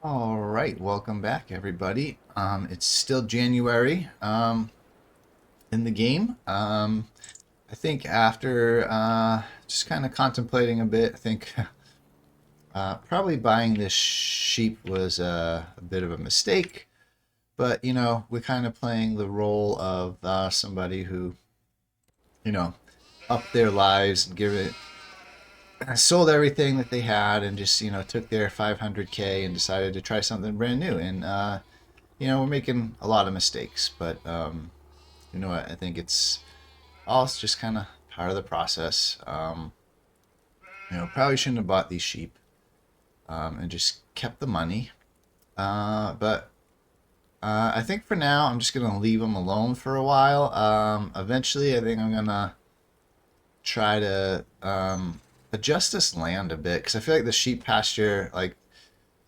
All right, welcome back, everybody. It's still January in the game. I think after just kind of contemplating a bit, I think probably buying this sheep was a bit of a mistake. But we're kind of playing the role of somebody who you know upped their lives and give it sold everything that they had and just took their 500K and decided to try something brand new. And we're making a lot of mistakes, but you know what? I think it's all just kind of part of the process. Probably shouldn't have bought these sheep and just kept the money. But I think for now, I'm just gonna leave them alone for a while. Eventually, I think I'm gonna try to adjust this land a bit because I feel like the sheep pasture, like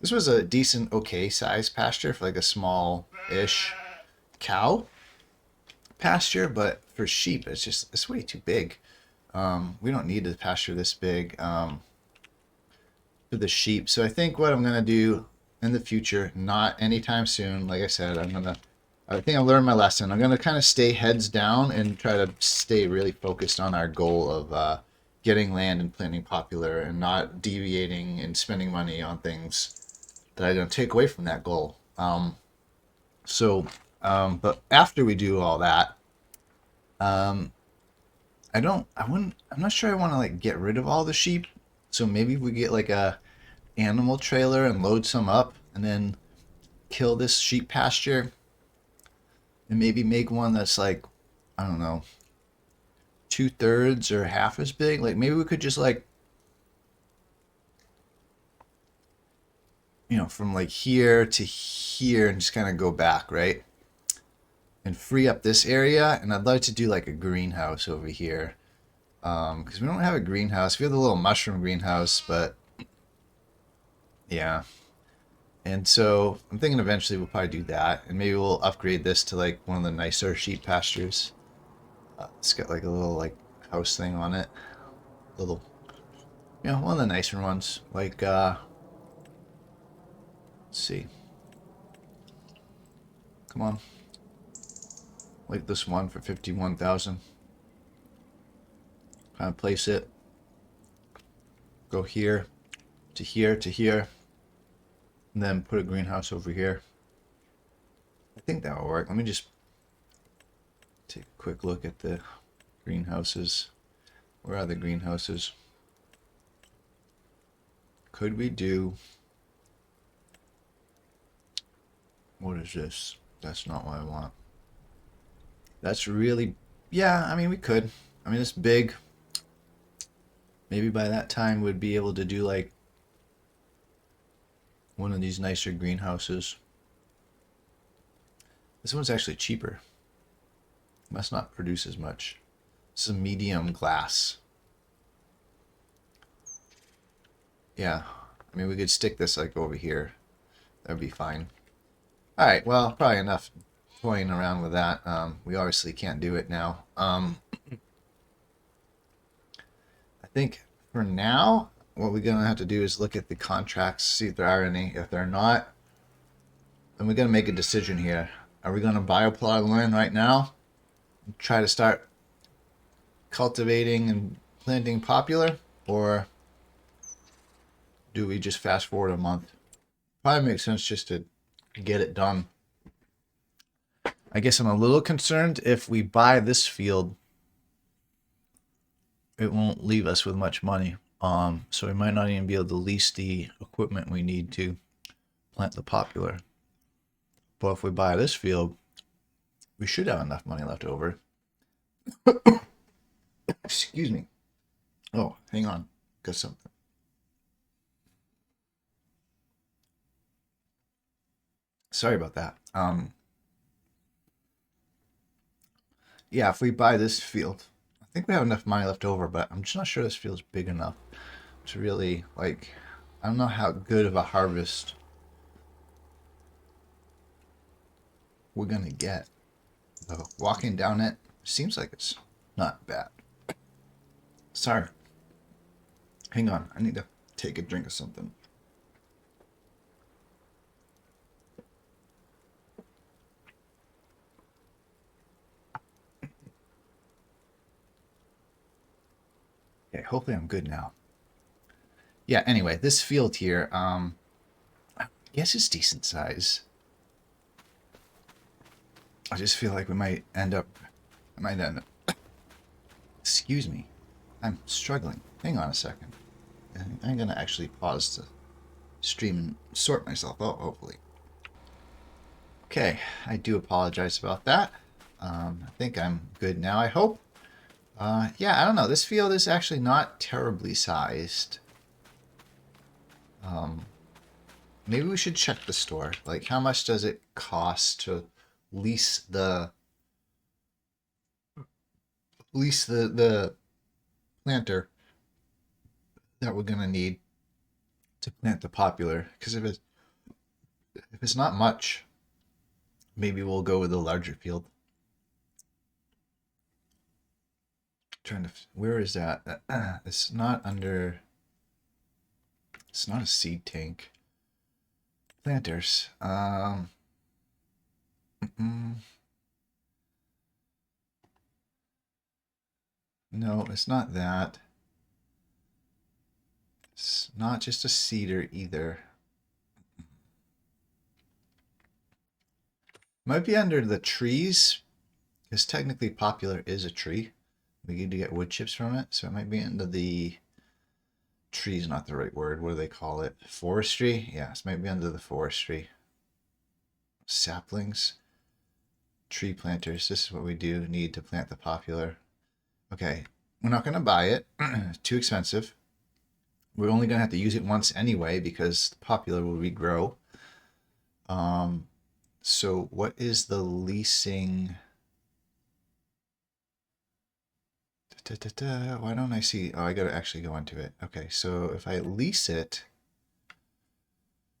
this was a decent, okay size pasture for like a small-ish cow pasture, but for sheep, it's way too big. We don't need to pasture this big for the sheep. So I think what I'm gonna do in the future, not anytime soon, like I said, I think I learned my lesson. I'm gonna kind of stay heads down and try to stay really focused on our goal of getting land and planting popular, and not deviating and spending money on things that are gonna take away from that goal. But after we do all that, um, I'm not sure I want to like get rid of all the sheep. So maybe we get like a animal trailer and load some up and then kill this sheep pasture and maybe make one that's like, I don't know, 2/3 or half as big. Like maybe we could just like, from like here to here and just kind of go back, right? And free up this area. And I'd like to do like a greenhouse over here. Because we don't have a greenhouse. We have the little mushroom greenhouse, but yeah. And so I'm thinking eventually we'll probably do that, and maybe we'll upgrade this to like one of the nicer sheep pastures. It's got like a little like house thing on it, little, one of the nicer ones. Like, let's see, come on, like this one for 51,000. Kind of place it, go here to here to here, and then put a greenhouse over here. I think that will work. Let me just take a quick look at the greenhouses. Where are the greenhouses? Could we do... What is this? That's not what I want. That's really... Yeah, I mean, we could. I mean, it's big. Maybe by that time we'd be able to do like one of these nicer greenhouses. This one's actually cheaper. Must not produce as much. This is a medium glass. Yeah. I mean, we could stick this like over here. That'd be fine. All right. Well, probably enough toying around with that. We obviously can't do it now. I think for now, what we're gonna have to do is look at the contracts, see if there are any. If they're not, then we're gonna make a decision here. Are we gonna buy a plot of land right now? Try to start cultivating and planting popular, or do we just fast forward a month? Probably makes sense just to get it done. I guess I'm a little concerned if we buy this field, it won't leave us with much money. So we might not even be able to lease the equipment we need to plant the popular. But if we buy this field, we should have enough money left over. Excuse me. Oh, hang on. Got something. Sorry about that. Yeah, if we buy this field, I think we have enough money left over, but I'm just not sure this field's big enough to really, like, I don't know how good of a harvest we're gonna get. Though walking down it seems like it's not bad. Sorry. Hang on. I need to take a drink of something. Okay, hopefully I'm good now. Yeah, anyway, this field here, I guess it's decent size. I just feel like we might end up, excuse me, I'm struggling. Hang on a second. I'm going to actually pause to stream and sort myself out, hopefully. Okay, I do apologize about that. I think I'm good now, I hope. Yeah, I don't know. This field is actually not terribly sized. Maybe we should check the store. Like, how much does it cost to lease the planter that we're gonna need to plant the popular? Because if it's not much, maybe we'll go with the larger field. Where is that? It's not under. It's not a seed tank. Planters. No, it's not that. It's not just a cedar either. Might be under the trees, because technically popular is a tree. We need to get wood chips from it, so it might be into the trees, not the right word. What do they call it? Forestry? Yes, might be under the forestry. Saplings. Tree planters. This is what we do need to plant the popular. Okay, we're not going to buy it. Too expensive. We're only going to have to use it once anyway because the popular will regrow. So what is the leasing? Why don't I see? Oh, I got to actually go into it. Okay, so if I lease it,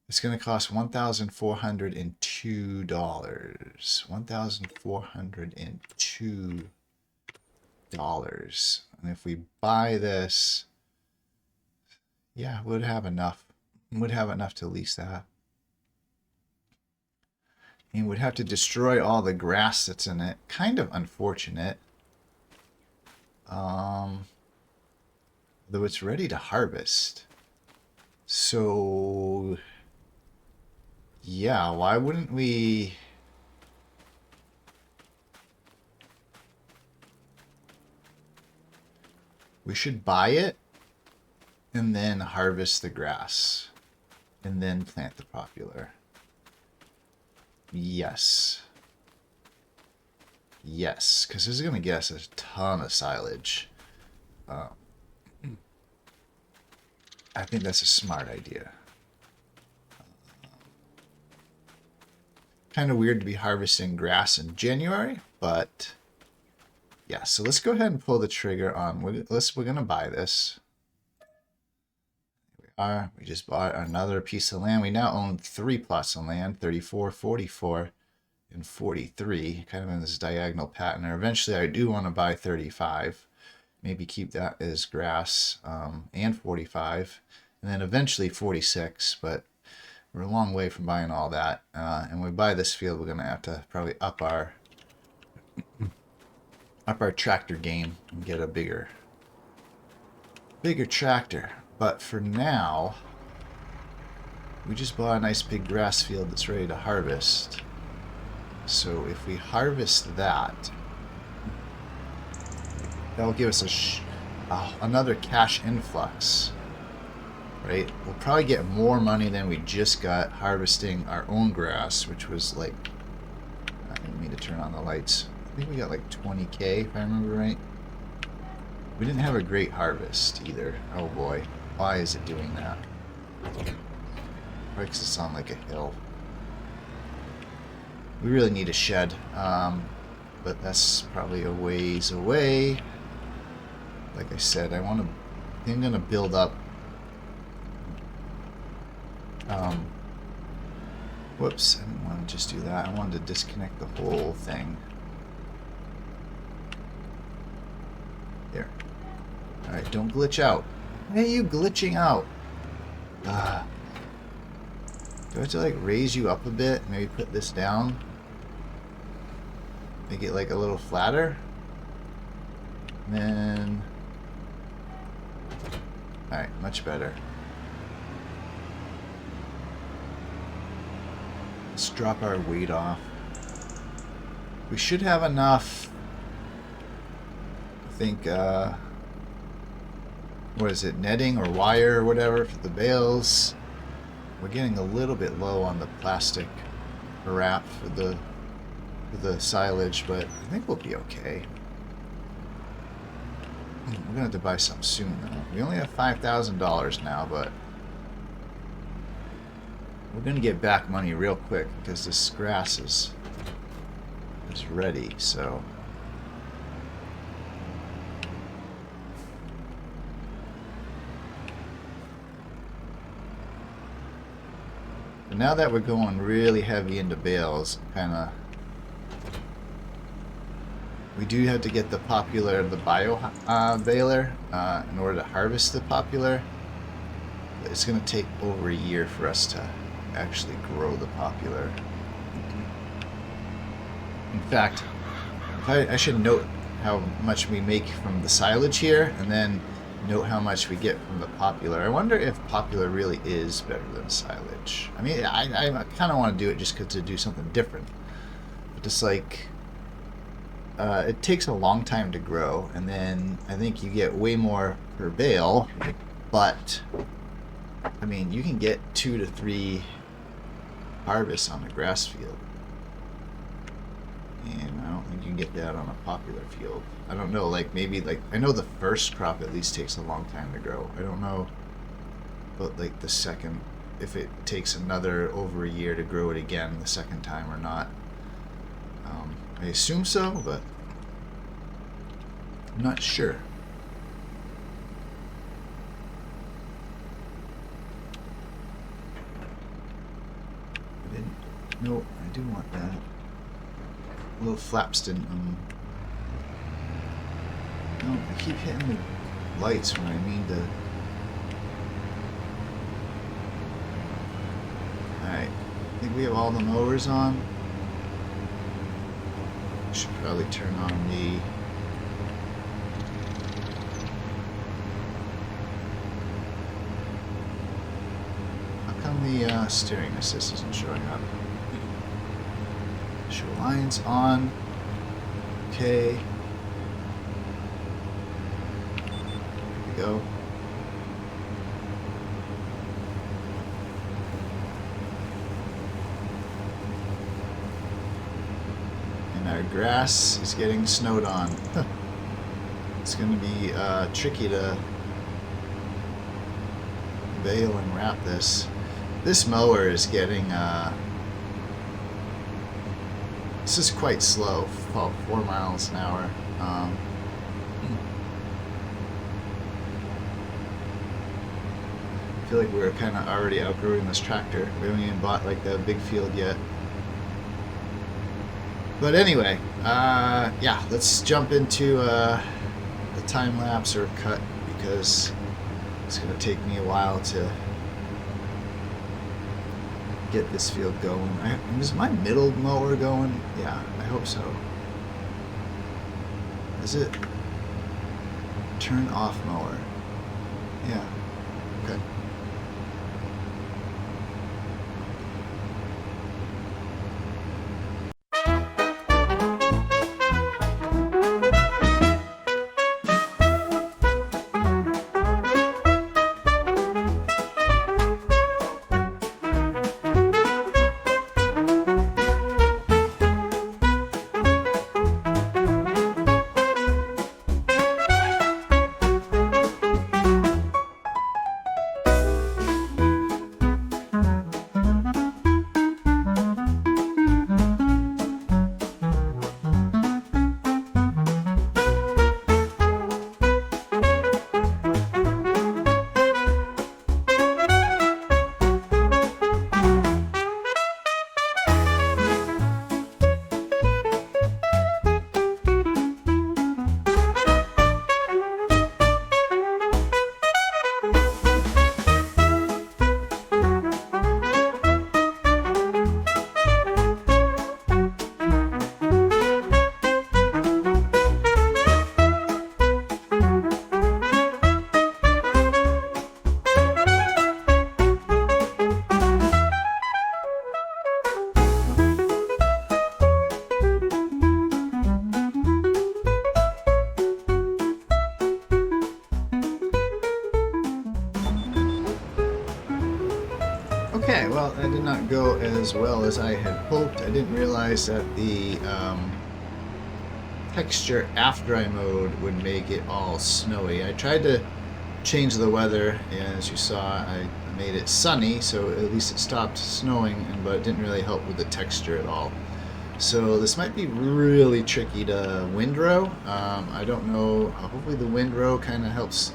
it's going to cost $1,402. $1,402. And if we buy this, yeah, we'd have enough. We'd have enough to lease that. And we'd have to destroy all the grass that's in it. Kind of unfortunate. Though it's ready to harvest. So yeah, why wouldn't we? We should buy it and then harvest the grass and then plant the popular. Yes. Yes, because this is going to get us a ton of silage. I think that's a smart idea. Kind of weird to be harvesting grass in January, but yeah, so let's go ahead and pull the trigger on. We're going to buy this. We just bought another piece of land. We now own 3 plots of land, 34, 44, and 43, kind of in this diagonal pattern. Eventually, I do want to buy 35. Maybe keep that as grass, and 45, and then eventually 46, but we're a long way from buying all that. And when we buy this field, we're going to have to probably up our tractor game and get a bigger tractor. But for now, we just bought a nice big grass field that's ready to harvest. So if we harvest that, that'll give us another cash influx, right? We'll probably get more money than we just got harvesting our own grass, which was like, I didn't mean to turn on the lights. I think we got like 20K, if I remember right. We didn't have a great harvest either. Oh boy, why is it doing that? Probably because it's on like a hill. We really need a shed, but that's probably a ways away. Like I said, I'm gonna build up. Whoops, I didn't want to just do that. I wanted to disconnect the whole thing. There. Alright, don't glitch out. Why are you glitching out? Do I have to like raise you up a bit? Maybe put this down? Make it like a little flatter? And then Alright, much better. Let's drop our weight off. We should have enough, I think, what is it, netting or wire or whatever for the bales. We're getting a little bit low on the plastic wrap for the silage, but I think we'll be okay. We're gonna have to buy some soon though. We only have $5,000 now, but we're gonna get back money real quick because this grass is ready, so. But now that we're going really heavy into bales, kinda, we do have to get the bio baler in order to harvest the popular. But it's gonna take over a year for us to actually grow the popular. In fact, I should note how much we make from the silage here, and then note how much we get from the popular. I wonder if popular really is better than silage. I mean, I kind of want to do it just to do something different. But just like, it takes a long time to grow, and then I think you get way more per bale, but I mean, you can get 2 to 3 harvests on a grass field. And I don't think you can get that on a popular field. I don't know, like maybe like, I know the first crop at least takes a long time to grow. I don't know, but like the second, if it takes another over a year to grow it again the second time or not. I assume so, but I'm not sure. No, I do want that. Little flaps didn't. No, I keep hitting the lights when I mean to. Alright, I think we have all the mowers on. Should probably turn on the. How come the steering assist isn't showing up? Show lines on. Okay. There we go. And our grass is getting snowed on. It's going to be tricky to bale and wrap this. This mower is getting this is quite slow, about 4 miles an hour. I feel like we're kind of already outgrowing this tractor. We haven't even bought like the big field yet. But anyway, yeah, let's jump into the time lapse or cut, because it's going to take me a while to get this field going. Is my middle mower going? Yeah, I hope so. Is it? Turn off mower. Yeah. Okay. Okay, well, that did not go as well as I had hoped. I didn't realize that the texture after I mowed would make it all snowy. I tried to change the weather, and as you saw, I made it sunny, so at least it stopped snowing, but it didn't really help with the texture at all. So this might be really tricky to windrow. I don't know. Hopefully the windrow kind of helps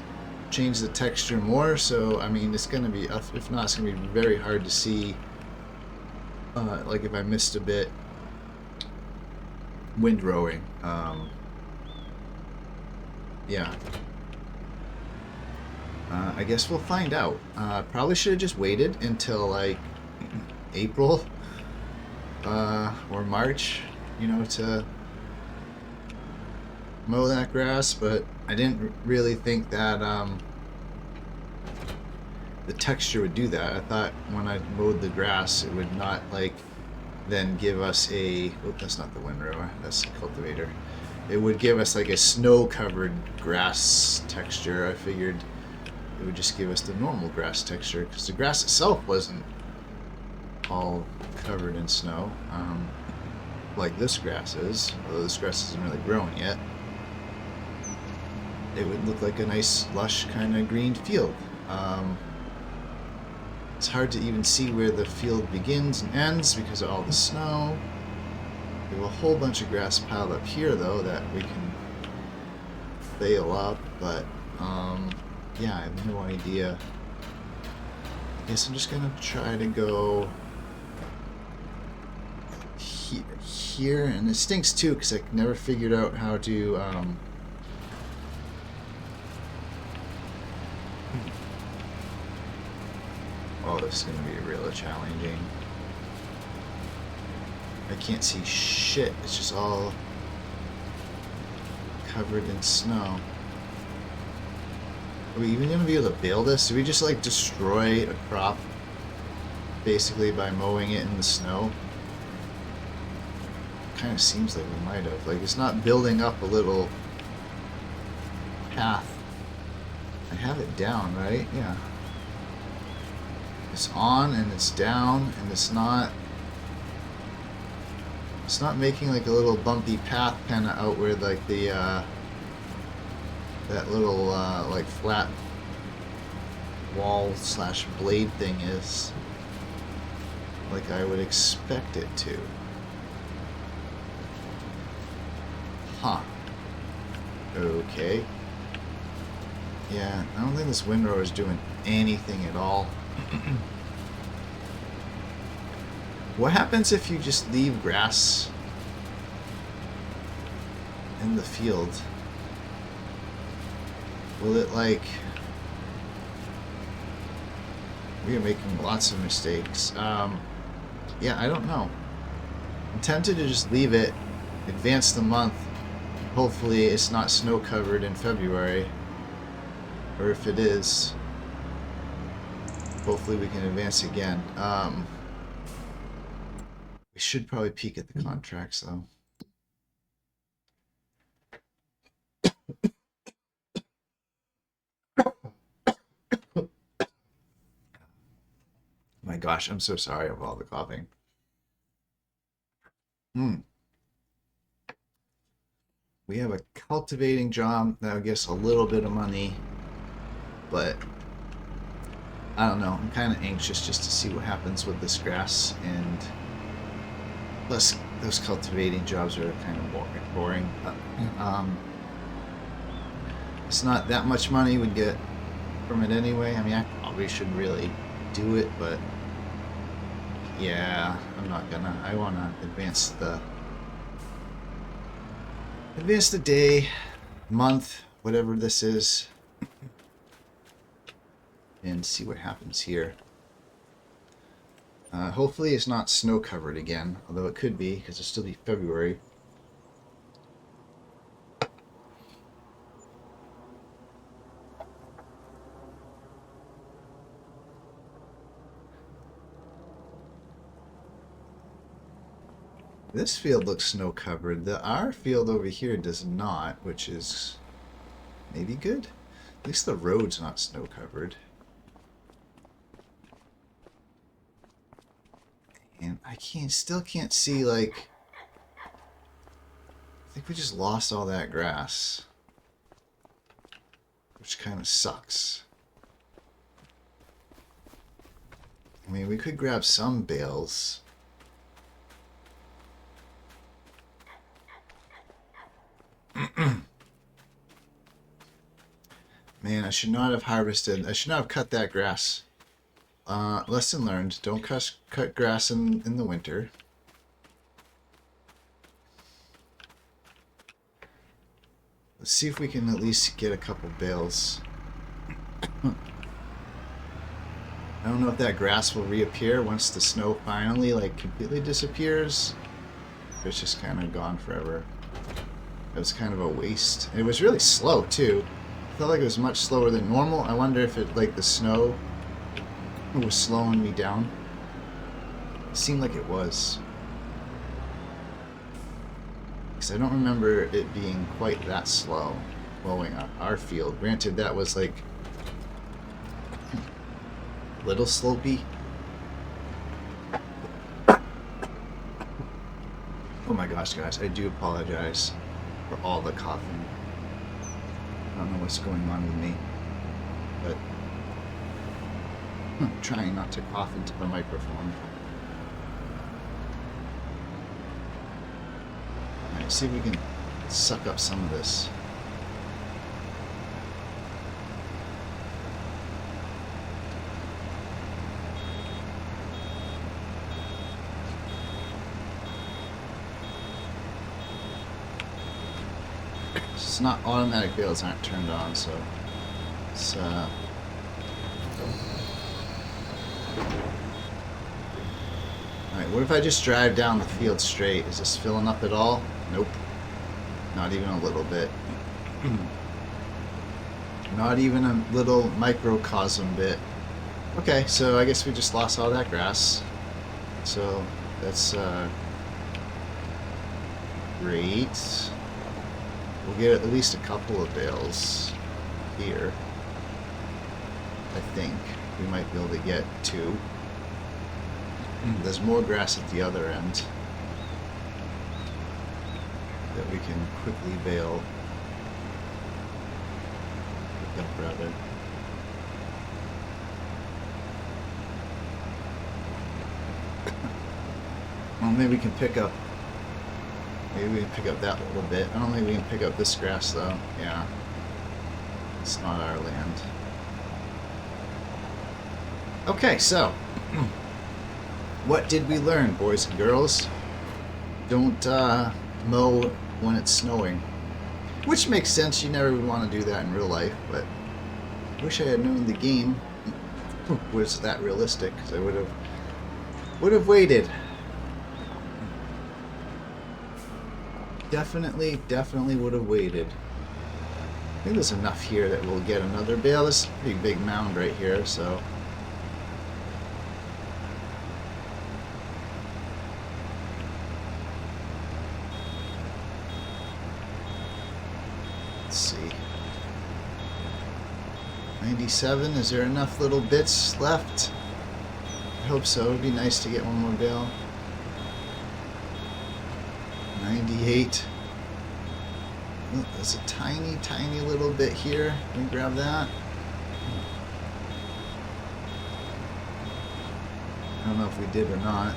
change the texture more. So I mean, it's going to be, if not, it's going to be very hard to see. Like if I missed a bit windrowing. Yeah. I guess we'll find out. Probably should have just waited until like April or March, you know, to mow that grass, but I didn't really think that the texture would do that. I thought when I mowed the grass, it would not like then give us a, oh, that's not the windrower, that's the cultivator. It would give us like a snow-covered grass texture. I figured it would just give us the normal grass texture because the grass itself wasn't all covered in snow, like this grass is, although this grass isn't really growing yet. It would look like a nice, lush, kind of green field. It's hard to even see where the field begins and ends because of all the snow. We have a whole bunch of grass piled up here, though, that we can fail up, but, yeah, I have no idea. I guess I'm just gonna try to go here, and it stinks too because I never figured out how to oh, this is gonna be really challenging. I can't see shit, it's just all covered in snow. Are we even gonna be able to bale this? Do we just like destroy a crop basically by mowing it in the snow? Kind of seems like we might have. Like, it's not building up a little path. I have it down, right? Yeah. It's on and it's down and it's not making like a little bumpy path kind of out where like the that little like flat wall slash blade thing is, like I would expect it to. Huh. Okay. Yeah, I don't think this windrower is doing anything at all. What happens if you just leave grass in the field? Will it like... We are making lots of mistakes. Yeah, I don't know. I'm tempted to just leave it, advance the month. Hopefully it's not snow covered in February. Or if it is, hopefully we can advance again. We should probably peek at the contracts though. My gosh, I'm so sorry of all the coughing. We have a cultivating job that'll get us a little bit of money, but I don't know. I'm kind of anxious just to see what happens with this grass, and plus those cultivating jobs are kind of boring. It's not that much money we'd get from it anyway. I mean, I probably should really do it, but yeah, I'm not gonna. I want to advance the day, month, whatever this is, and see what happens here. Hopefully it's not snow covered again, although it could be because it'll still be February. This field looks snow covered. Our field over here does not, which is maybe good. At least the road's not snow covered. Man, I still can't see, like... I think we just lost all that grass. Which kind of sucks. I mean, we could grab some bales. Man, I should not have harvested. I should not have cut that grass. Lesson learned. Don't cut grass in the winter. Let's see if we can at least get a couple bales. I don't know if that grass will reappear once the snow finally, like, completely disappears. It's just kind of gone forever. It was kind of a waste. It was really slow, too. I felt like it was much slower than normal. I wonder if it, like, the snow was slowing me down. It seemed like it was. Because I don't remember it being quite that slow mowing our field. Granted, that was, like, a little slopey. Oh my gosh, guys, I do apologize for all the coughing. I don't know what's going on with me, but I'm trying not to cough into the microphone. Alright, see if we can suck up some of this. It's not automatic bales aren't turned on, so it's alright, what if I just drive down the field straight? Is this filling up at all? Nope. Not even a little bit. Not even a little microcosm bit. Okay, so I guess we just lost all that grass. So that's great. We'll get at least a couple of bales here. I think we might be able to get 2. There's more grass at the other end that we can quickly bale. Pick up, rather. Well, maybe we can pick up. Maybe we can pick up that little bit. I don't think we can pick up this grass, though. Yeah. It's not our land. Okay, so. What did we learn, boys and girls? Don't mow when it's snowing. Which makes sense. You never would want to do that in real life, but I wish I had known the game was that realistic, because I would have waited. Definitely would have waited. I think there's enough here that we'll get another bale. This is a pretty big mound right here, so. Let's see. 97, is there enough little bits left? I hope so. It'd be nice to get one more bale. 98. Oh, there's a tiny little bit here. Can we grab that? I don't know if we did or not.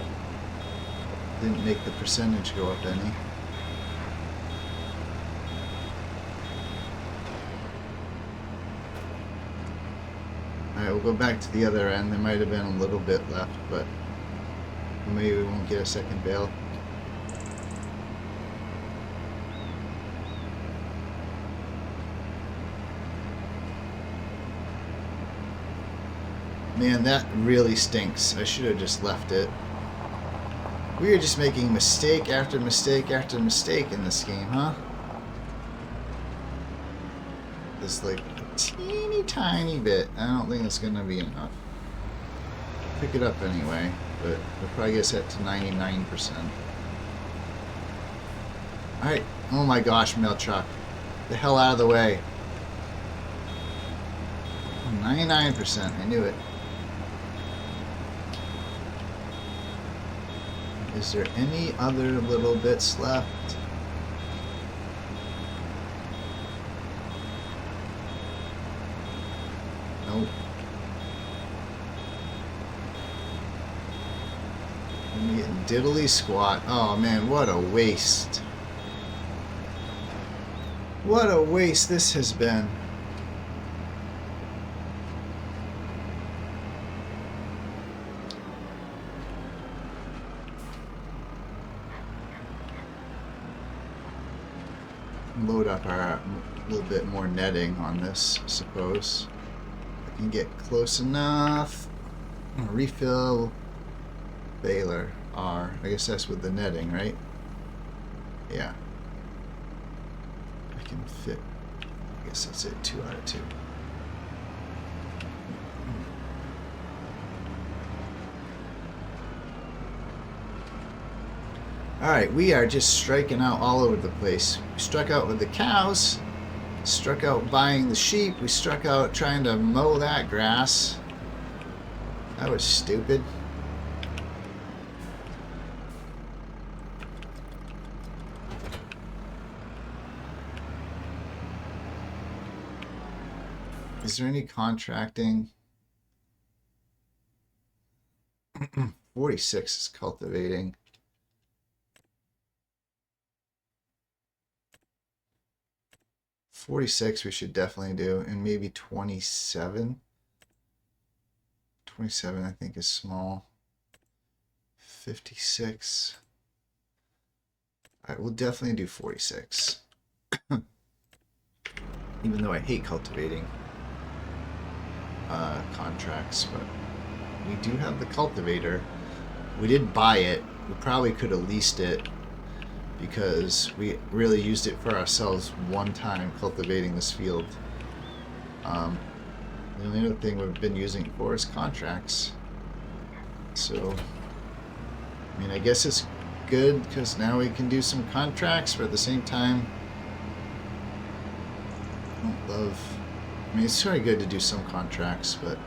Didn't make the percentage go up any. Alright, we'll go back to the other end. There might have been a little bit left, but maybe we won't get a second bale. Man, that really stinks. I should have just left it. We are just making mistake after mistake after mistake in this game, huh? There's like a teeny tiny bit. I don't think it's going to be enough. Pick it up anyway, but we'll probably get set to 99%. Alright. Oh my gosh, mail truck. The hell out of the way. 99%. I knew it. Is there any other little bits left? Nope. I'm getting diddly squat. Oh man, what a waste. What a waste this has been. Load up our little bit more netting on this, I suppose. I can get close enough. Refill baler R. I guess that's with the netting, right? Yeah. I can fit. I guess that's it. 2 out of 2. Alright, we are just striking out all over the place. We struck out with the cows, struck out buying the sheep, we struck out trying to mow that grass. That was stupid. Is there any contracting? 46 is cultivating. 46 we should definitely do, and maybe 27. 27 I think is small. 56. Alright, we'll definitely do 46. Even though I hate cultivating contracts, but we do have the cultivator. We did buy it. We probably could have leased it, because we really used it for ourselves one time cultivating this field. The only other thing we've been using it for is contracts. So, I mean, I guess it's good because now we can do some contracts, but at the same time, I don't love. I mean, it's very good to do some contracts, but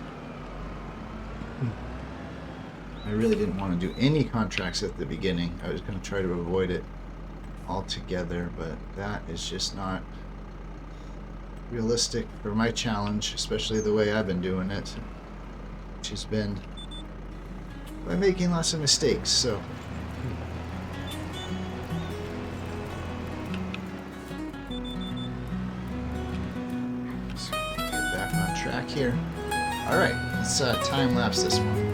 I really didn't want to do any contracts at the beginning. I was going to try to avoid it altogether, but that is just not realistic for my challenge, especially the way I've been doing it, which has been by making lots of mistakes. So let's get back on track here. All right, let's time lapse this one.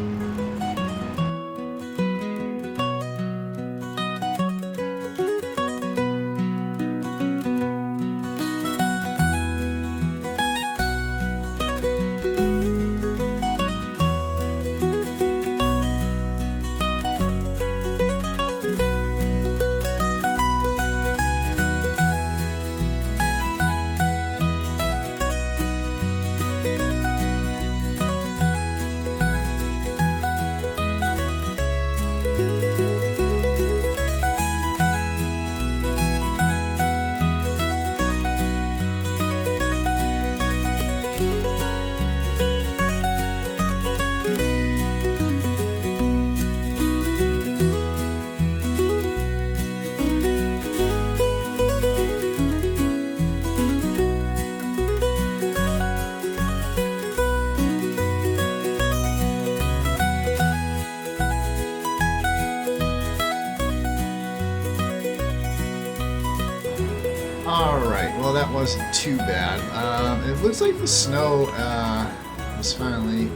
Alright, well that wasn't too bad. It looks like the snow has finally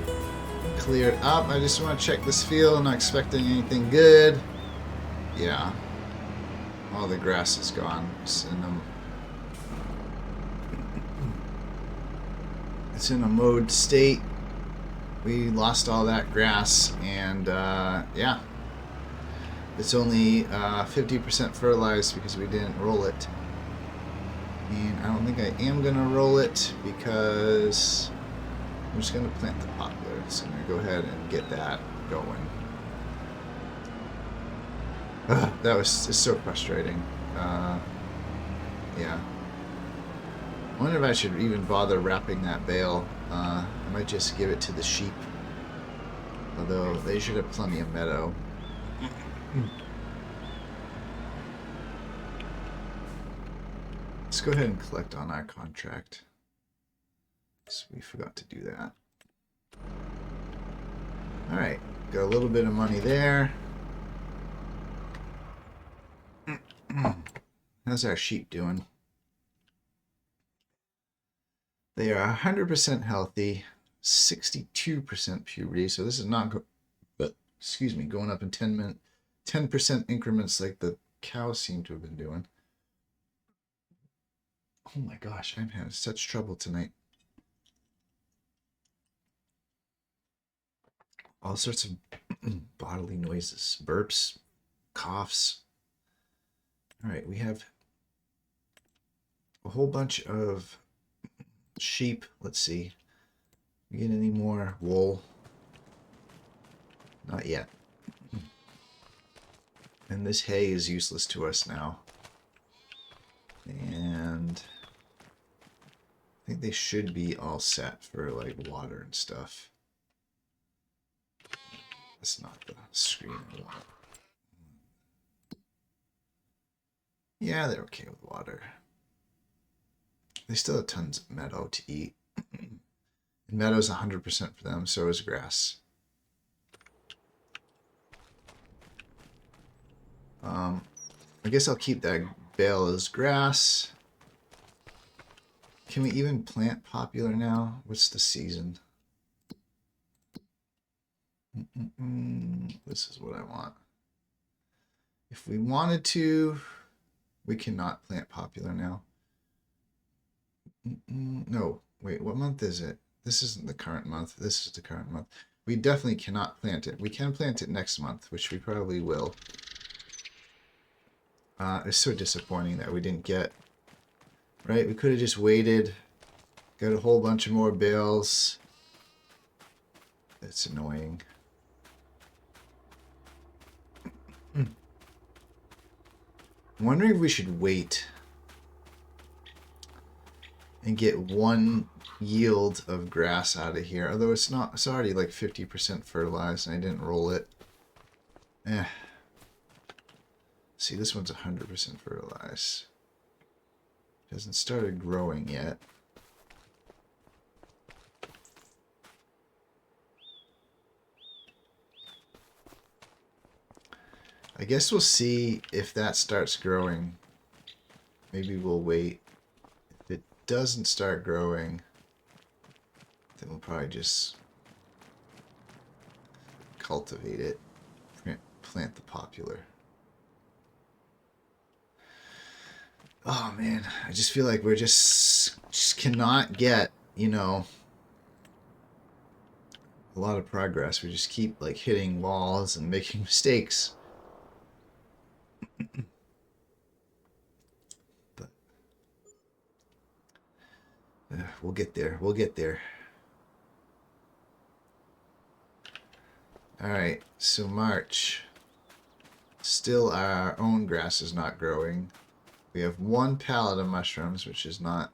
cleared up. I just want to check this field. I'm not expecting anything good. Yeah. All the grass is gone. It's in a mowed state. We lost all that grass, and yeah. It's only 50% fertilized because we didn't roll it. And I don't think I am going to roll it because I'm just going to plant the poplar. So I'm going to go ahead and get that going. That was just so frustrating. Yeah. I wonder if I should even bother wrapping that bale. I might just give it to the sheep. Although they should have plenty of meadow. go ahead and collect on our contract. So we forgot to do that. Alright, got a little bit of money there. How's our sheep doing? They are 100% healthy, 62% puberty, so this is not, excuse me, going up in 10% increments like the cows seem to have been doing. Oh my gosh, I'm having such trouble tonight. All sorts of bodily noises, burps, coughs. All right, we have a whole bunch of sheep. Let's see. We get any more wool? Not yet. And this hay is useless to us now. And I think they should be all set for like water and stuff. That's not the screen I want. Yeah, they're okay with water. They still have tons of meadow to eat. And meadow's 100% for them, so is grass. I guess I'll keep that bale as grass. Can we even plant popular now? What's the season? This is what I want. If we wanted to, we cannot plant popular now. No, wait, what month is it? This isn't the current month. This is the current month. We definitely cannot plant it. We can plant it next month, which we probably will. It's so disappointing that we didn't get, right? We could have just waited, got a whole bunch of more bales. It's annoying. I'm wondering if we should wait and get one yield of grass out of here. Although it's not, it's already like 50% fertilized and I didn't roll it. See, this one's 100% fertilized. It hasn't started growing yet. I guess we'll see if that starts growing. Maybe we'll wait. If it doesn't start growing, then we'll probably just cultivate it, plant the popular. Oh man, I just feel like we're just cannot get, you know, a lot of progress. We just keep like hitting walls and making mistakes. But we'll get there. We'll get there. All right, so March. Still our own grass is not growing. We have one pallet of mushrooms, which is not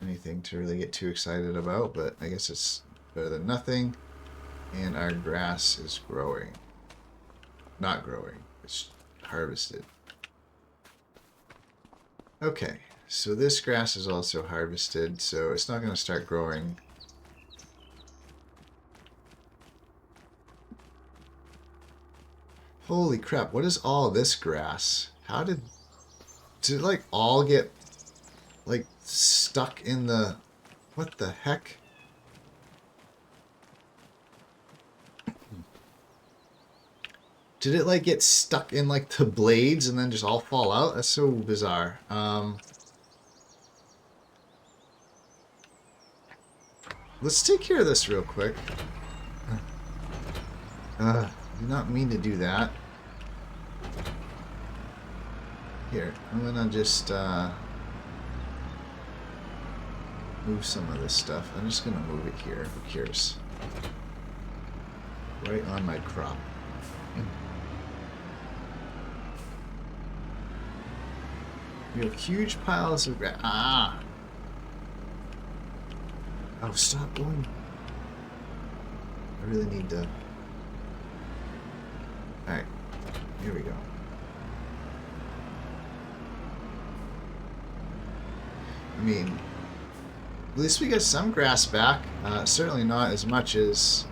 anything to really get too excited about, but I guess it's better than nothing. And our grass is growing. Not growing. It's harvested. Okay, so this grass is also harvested, so it's not going to start growing. Holy crap, what is all this grass? How did it like all get like stuck in the, what the heck? Did it like get stuck in like the blades and then just all fall out? That's so bizarre. Let's take care of this real quick. Did not mean to do that. Here, I'm gonna just move some of this stuff. I'm just gonna move it here. Who cares? Right on my crop. We have huge piles of grass. Ah! Oh, stop going. I really need to. Alright, here we go. I mean, at least we get some grass back. Certainly not as much as...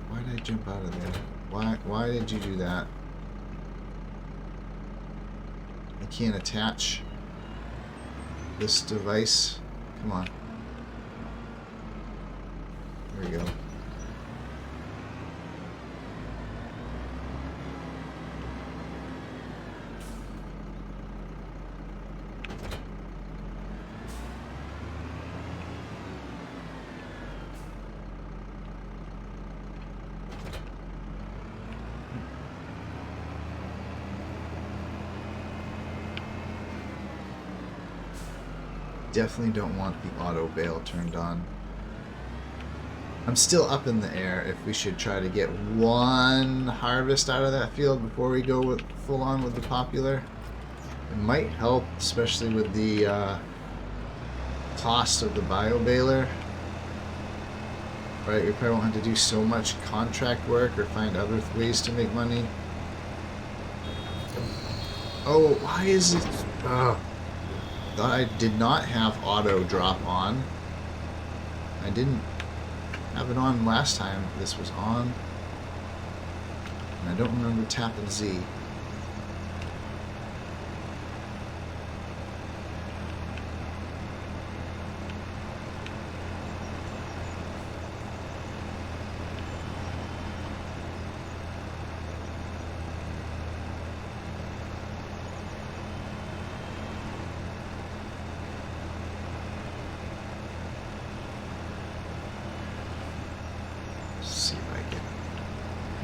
Why did I jump out of there? Why did you do that? I can't attach this device. Come on. There we go. Definitely don't want the auto bale turned on. I'm still up in the air if we should try to get one harvest out of that field before we go with full on with the popular. It might help, especially with the cost of the bio baler. Right, we probably won't have to do so much contract work or find other ways to make money. Oh, why is it? Thought I did not have auto drop on. I didn't have it on last time this was on. And I don't remember tapping Z.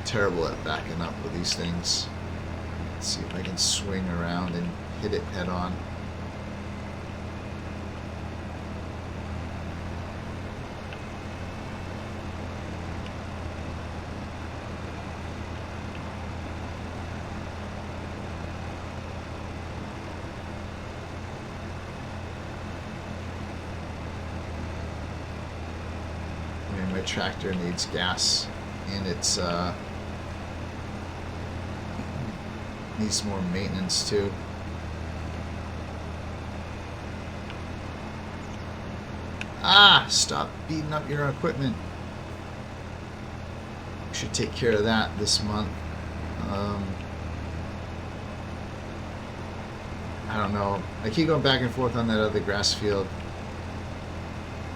Terrible at backing up with these things. Let's see if I can swing around and hit it head on. I mean, my tractor needs gas and it's needs more maintenance too. Ah! Stop beating up your equipment. We should take care of that this month. I don't know. I keep going back and forth on that other grass field.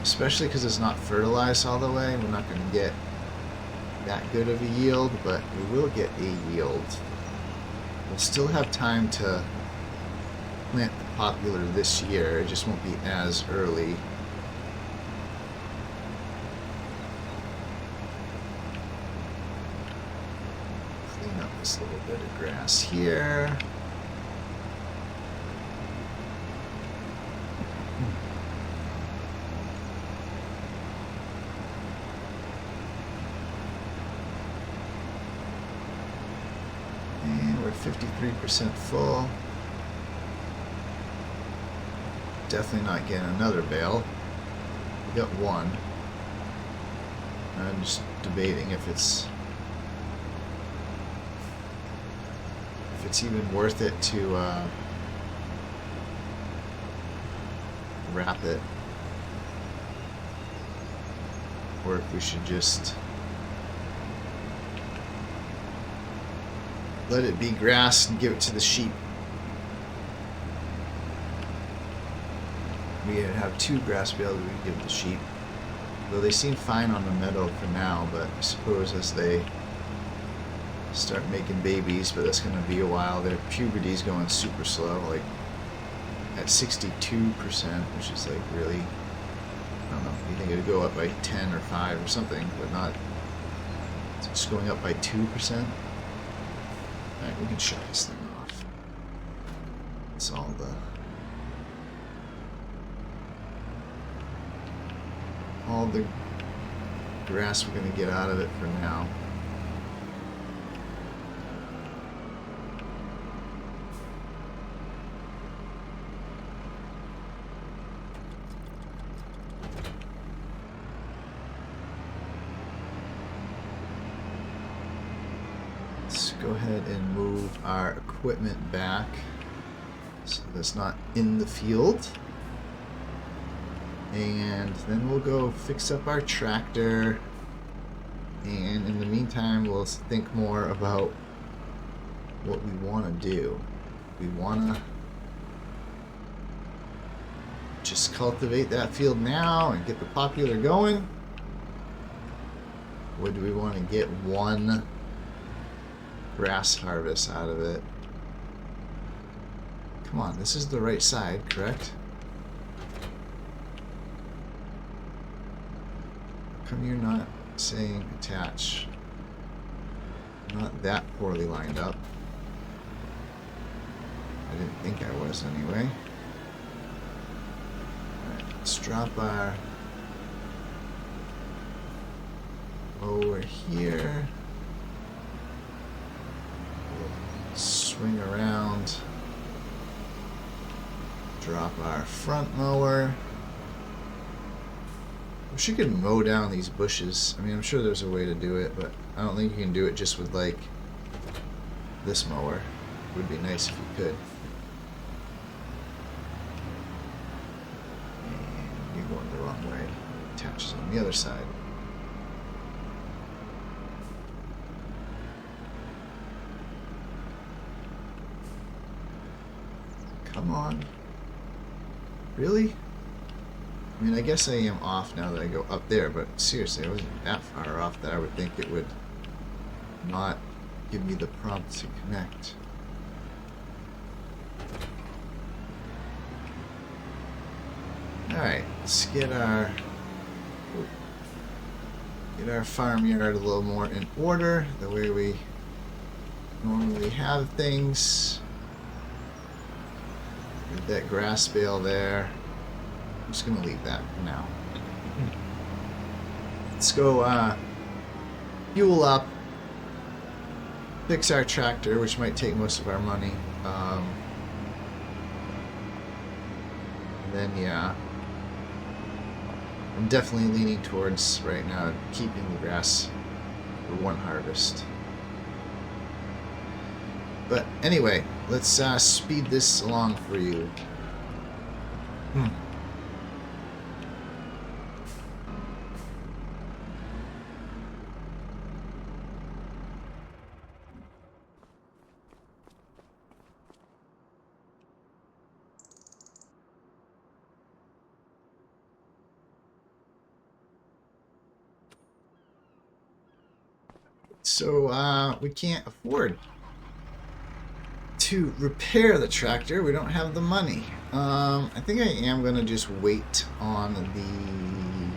Especially because it's not fertilized all the way. We're not going to get that good of a yield, but we will get a yield. We'll still have time to plant the popular this year. It just won't be as early. Clean up this little bit of grass here. And we're 53% full. Definitely not getting another bale. We got one. I'm just debating if it's even worth it to wrap it, or if we should just let it be grass and give it to the sheep. We have two grass bales we can give the sheep. Though they seem fine on the meadow for now, but I suppose as they start making babies, but that's going to be a while. Their puberty's going super slow, like at 62%, which is like really, I don't know, you think it would go up by 10 or 5 or something, but not, it's just going up by 2%. Alright, we can shut this thing off. That's all the grass we're going to get out of it for now. Let's go ahead and move our equipment back. so that's not in the field. And then we'll go fix up our tractor, and in the meantime we'll think more about what we want to do. We want to just cultivate that field now and get the popular going, or do we want to get one grass harvest out of it? Come on, this is the right side, correct? How come you're not saying attach? Not that poorly lined up. I didn't think I was anyway. Alright, let's drop our mower here. We'll swing around. Drop our front mower. I wish you could mow down these bushes. I mean, I'm sure there's a way to do it, but I don't think you can do it just with, like, this mower. It would be nice if you could. And you're going the wrong way. It attaches on the other side. Come on. Really? I mean, I guess I am off now that I go up there, but seriously, I wasn't that far off that I would think it would not give me the prompt to connect. Alright, let's get our farmyard a little more in order, the way we normally have things. Get that grass bale there. I'm just going to leave that for now. Let's go fuel up, fix our tractor, which might take most of our money. And then, yeah, I'm definitely leaning towards, right now, keeping the grass for one harvest. But anyway, let's speed this along for you. So, we can't afford to repair the tractor. We don't have the money. I think I am going to just wait on the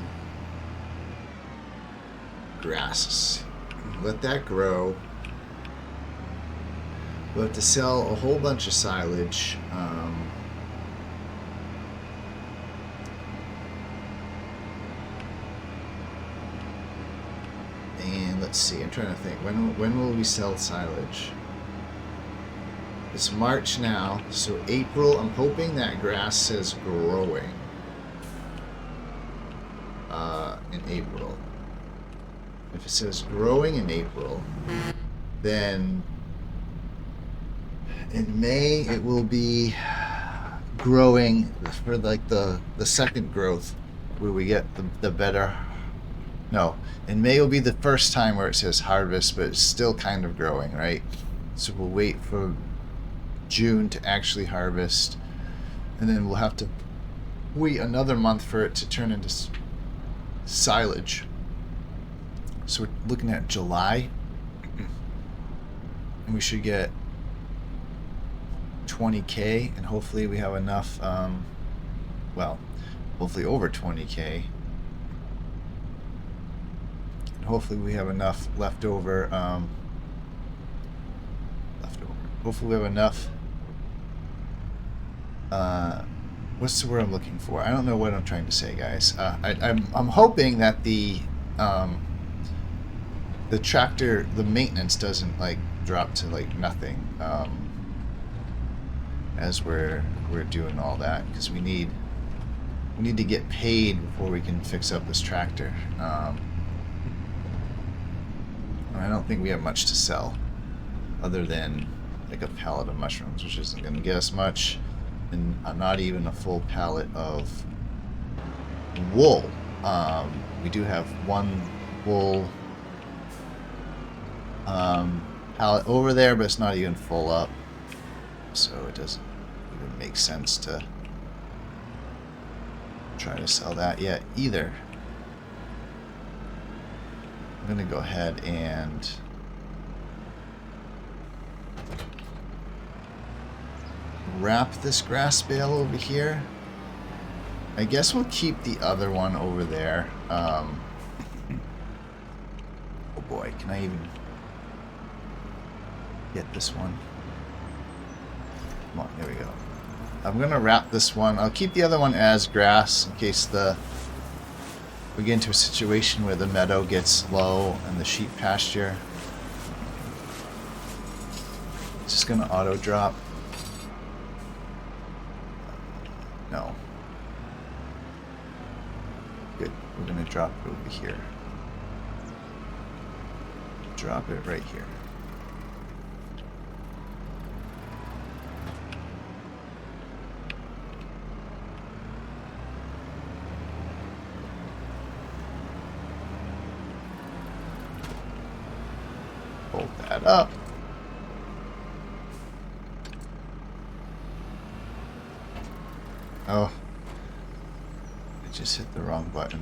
grass. Let that grow. We'll have to sell a whole bunch of silage. And let's see, I'm trying to think. When will we sell silage? It's March now, so April, I'm hoping that grass says growing in April. If it says growing in April, then in May it will be growing for like the second growth where we get the better. No, in May will be the first time where it says harvest, but it's still kind of growing, right? So we'll wait for June to actually harvest, and then we'll have to wait another month for it to turn into silage. So we're looking at July, and we should get 20K, and hopefully we have enough, well, hopefully over 20K. And hopefully we have enough left over, hopefully we have enough, what's the word I'm looking for? I don't know what I'm trying to say, guys. I'm hoping that the tractor, the maintenance doesn't like drop to like nothing, as we're doing all that, because we need to get paid before we can fix up this tractor. I don't think we have much to sell other than like a pallet of mushrooms, which isn't going to get us much. and not even a full pallet of wool. We do have one wool pallet over there, but it's not even full up, so it doesn't even make sense to try to sell that yet either. I'm gonna go ahead and wrap this grass bale over here. I guess we'll keep the other one over there. Oh boy, can I even get this one? Come on, here we go. I'm gonna wrap this one. I'll keep the other one as grass in case we get into a situation where the meadow gets low and the sheep pasture. It's just gonna auto drop. No. Good. We're gonna drop it over here. Drop it right here. Hold that up. Oh. I just hit the wrong button.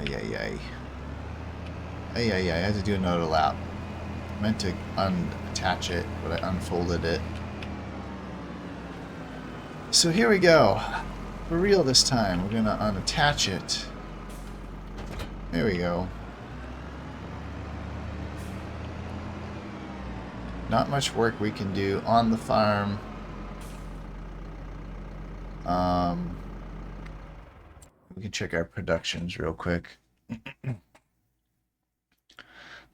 Ay. I had to do another lap. I meant to unattach it, but I unfolded it. So here we go. For real this time. We're gonna unattach it. There we go. Not much work we can do on the farm. We can check our productions real quick.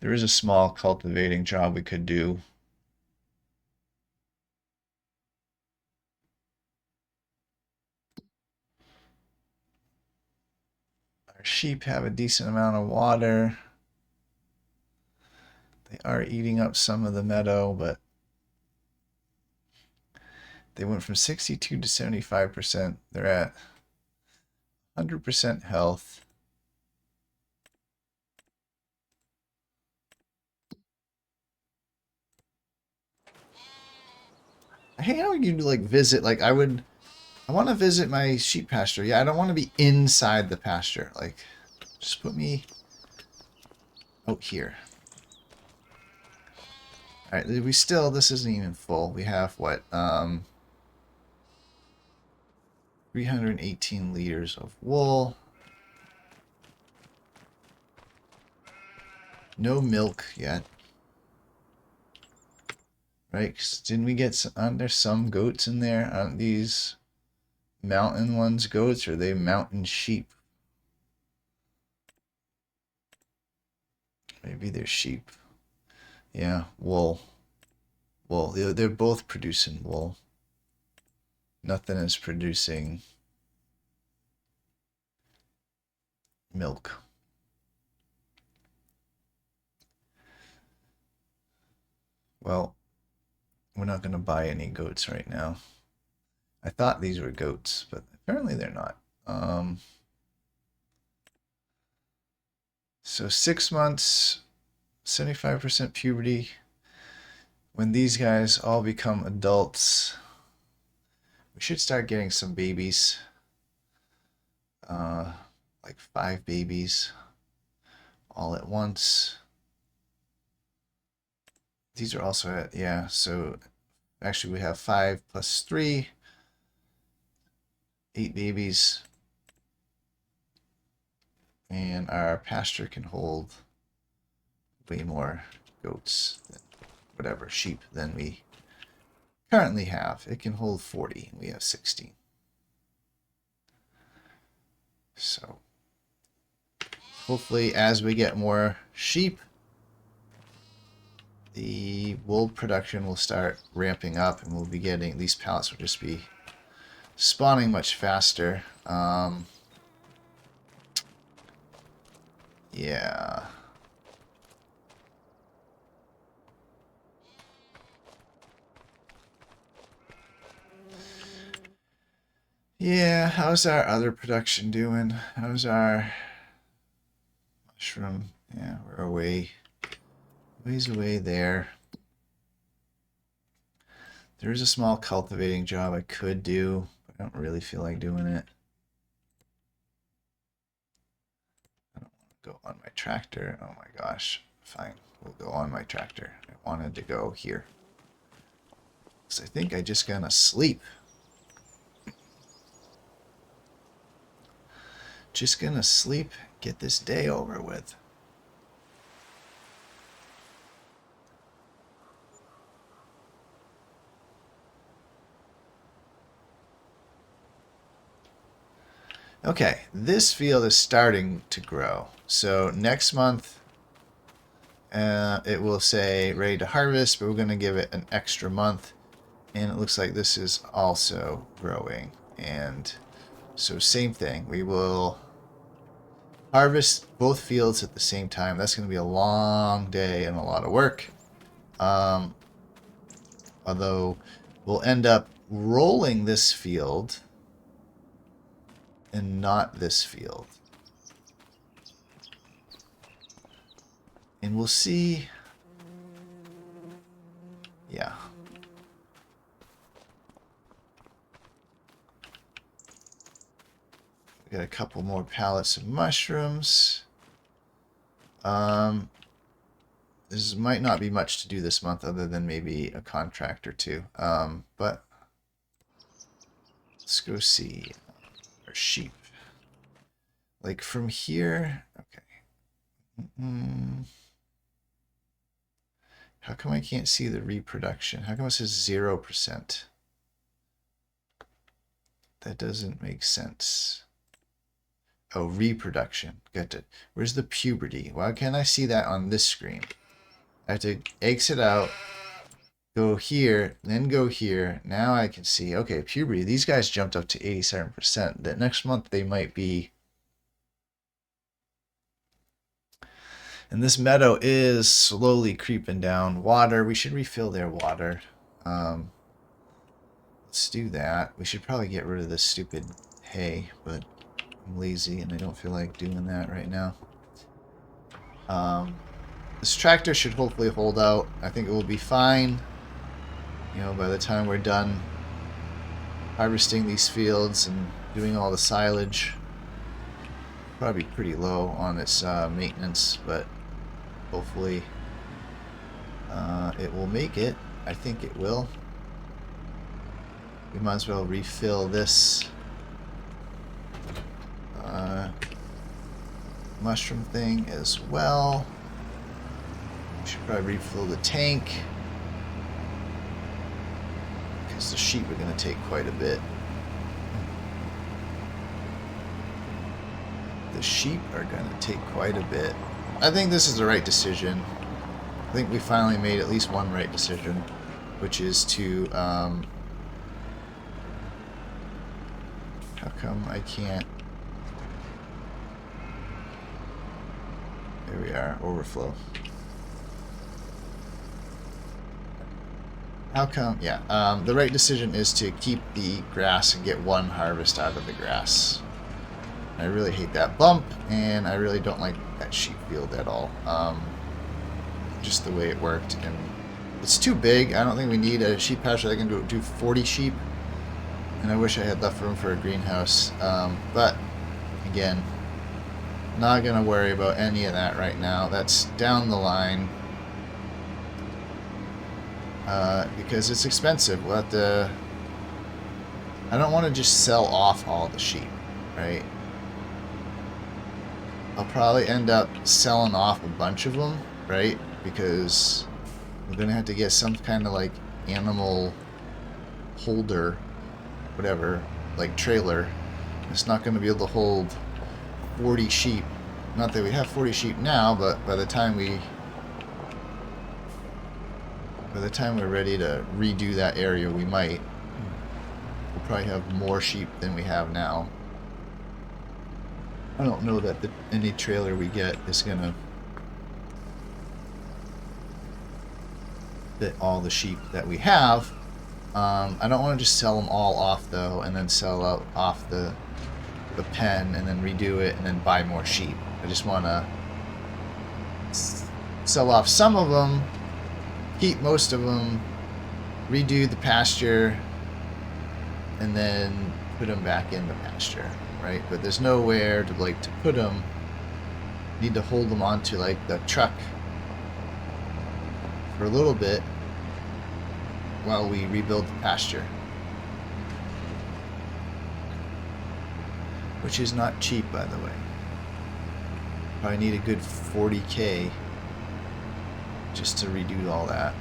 There is a small cultivating job we could do. Our sheep have a decent amount of water. They are eating up some of the meadow, but they went from 62 to 75%. They're at 100% health. I hate how you like visit. Like I want to visit my sheep pasture. Yeah, I don't want to be inside the pasture. Like, just put me out here. All right, this isn't even full. We have what? 318 liters of wool. No milk yet. Right? 'Cause didn't we get there's some goats in there? Aren't these mountain ones goats, or are they mountain sheep? Maybe they're sheep. Yeah, wool. Wool. They're both producing wool. Nothing is producing milk. Well, we're not going to buy any goats right now. I thought these were goats, but apparently they're not. So 6 months, 75% puberty. When these guys all become adults, we should start getting some babies. Like 5 babies all at once. These are also at, yeah, so actually we have 5 plus 3, 8 babies. And our pasture can hold way more goats, whatever, sheep than we currently have. It can hold 40. We have 16. So hopefully as we get more sheep, the wool production will start ramping up and we'll be getting, these pallets will just be spawning much faster. Yeah. Yeah, how's our other production doing? How's our mushroom? Yeah, we're away. Ways away there. There's a small cultivating job I could do, but I don't really feel like doing it. I don't want to go on my tractor. Oh my gosh. Fine. We'll go on my tractor. I wanted to go here. So I think I just gonna sleep. Just gonna sleep, get this day over with. Okay, this field is starting to grow. So next month, it will say ready to harvest, but we're going to give it an extra month. And it looks like this is also growing. And so same thing. We will harvest both fields at the same time. That's going to be a long day and a lot of work. Although we'll end up rolling this field and not this field. And we'll see. Yeah. We got a couple more pallets of mushrooms. This might not be much to do this month other than maybe a contract or two. But let's go see our sheep. Like from here, okay. How come I can't see the reproduction? How come it says 0%? That doesn't make sense. Oh, reproduction. Got it. Where's the puberty? Why can't I see that on this screen? I have to exit out, go here, then go here. Now I can see, okay, puberty. These guys jumped up to 87%. That next month they might be. And this meadow is slowly creeping down. Water, we should refill their water. Let's do that. We should probably get rid of this stupid hay, but I'm lazy and I don't feel like doing that right now. This tractor should hopefully hold out. I think it will be fine. You know, by the time we're done harvesting these fields and doing all the silage. Probably pretty low on its maintenance, but hopefully it will make it. I think it will. We might as well refill this mushroom thing as well. We should probably refill the tank because the sheep are going to take quite a bit. The sheep are going to take quite a bit. I think this is the right decision. I think we finally made at least one right decision, which is to how come I can't? There we are, overflow. How come? Yeah, the right decision is to keep the grass and get one harvest out of the grass. I really hate that bump, and I really don't like that sheep field at all. Just the way it worked, and it's too big. I don't think we need a sheep pasture that can do 40 sheep, and I wish I had left room for a greenhouse. But again, not gonna worry about any of that right now. That's down the line because it's expensive. We'll have to. I don't want to just sell off all the sheep, right? I'll probably end up selling off a bunch of them, right? Because we're gonna have to get some kind of like animal holder, whatever, like trailer. It's not gonna be able to hold 40 sheep. Not that we have 40 sheep now, but by the time we're ready to redo that area, we might. We'll probably have more sheep than we have now. I don't know that any trailer we get is gonna fit all the sheep that we have, I don't want to just sell them all off though, and then sell out off the pen, and then redo it, and then buy more sheep. I just want to sell off some of them, keep most of them, redo the pasture, and then put them back in the pasture, right? But there's nowhere to like to put them. Need to hold them onto like the truck for a little bit while we rebuild the pasture, which is not cheap, by the way. Probably need a good 40K just to redo all that.